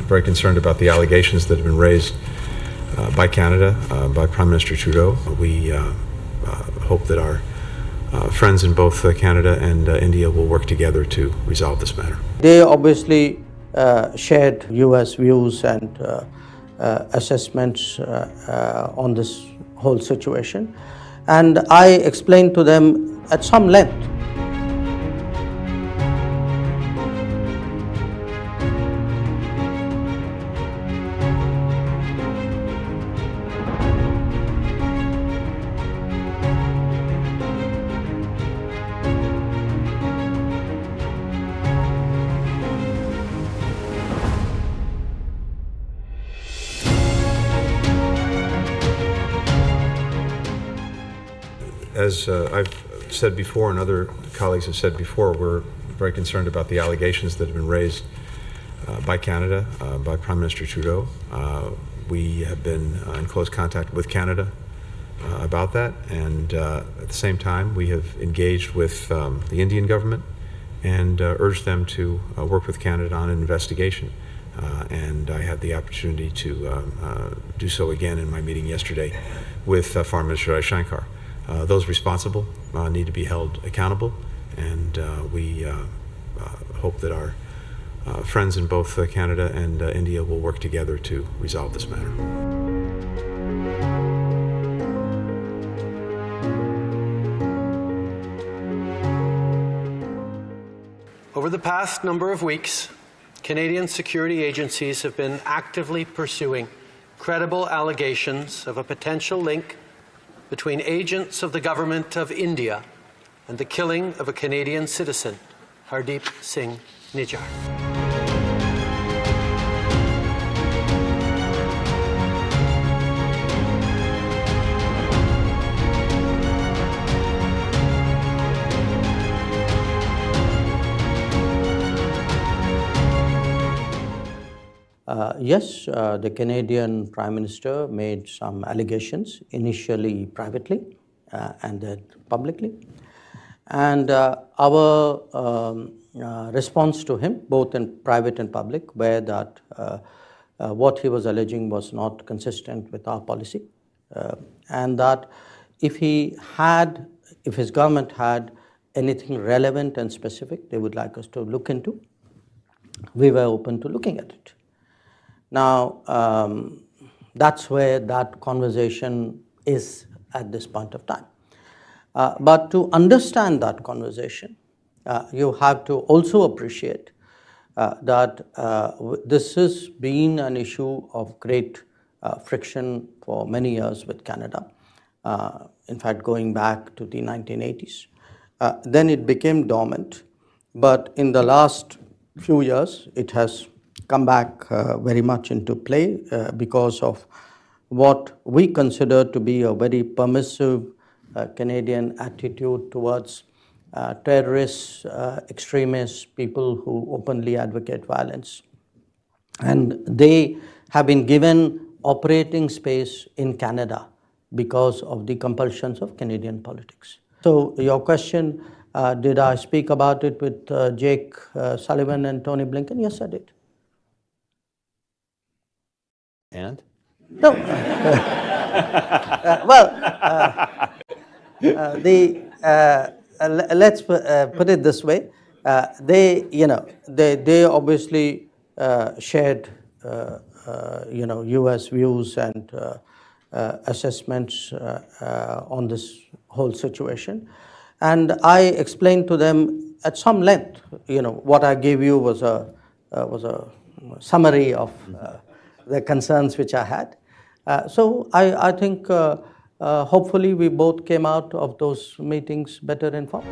very concerned about the allegations that have been raised by Canada, by Prime Minister Trudeau. We hope that our friends in both Canada and India will work together to resolve this matter. They obviously shared US views and assessments on this whole situation, and I explained to them at some length. As I've said before and other colleagues have said before, we're very concerned about the allegations that have been raised by Canada, by Prime Minister Trudeau. We have been in close contact with Canada about that, and at the same time we have engaged with the Indian government and urged them to work with Canada on an investigation. And I had the opportunity to do so again in my meeting yesterday with Foreign Minister Jaishankar. Those responsible need to be held accountable, and we hope that our friends in both Canada and India will work together to resolve this matter. Over the past number of weeks, Canadian security agencies have been actively pursuing credible allegations of a potential link between agents of the Government of India and the killing of a Canadian citizen, Hardeep Singh Nijjar. Yes, the Canadian Prime Minister made some allegations, initially privately and then publicly. And our response to him, both in private and public, were that what he was alleging was not consistent with our policy, and that if his government had anything relevant and specific they would like us to look into, we were open to looking at it. Now, that's where that conversation is at this point of time. But to understand that conversation, you have to also appreciate that this has been an issue of great friction for many years with Canada, in fact going back to the 1980s. Then it became dormant, but in the last few years it has come back very much into play because of what we consider to be a very permissive Canadian attitude towards terrorists, extremists, people who openly advocate violence. And they have been given operating space in Canada because of the compulsions of Canadian politics. So your question, did I speak about it with Jake Sullivan and Tony Blinken? Yes, I did. And? No. Let's put it this way. They obviously shared, US views and assessments on this whole situation, and I explained to them at some length. What I gave you was a summary of the concerns which I had. So I think hopefully we both came out of those meetings better informed.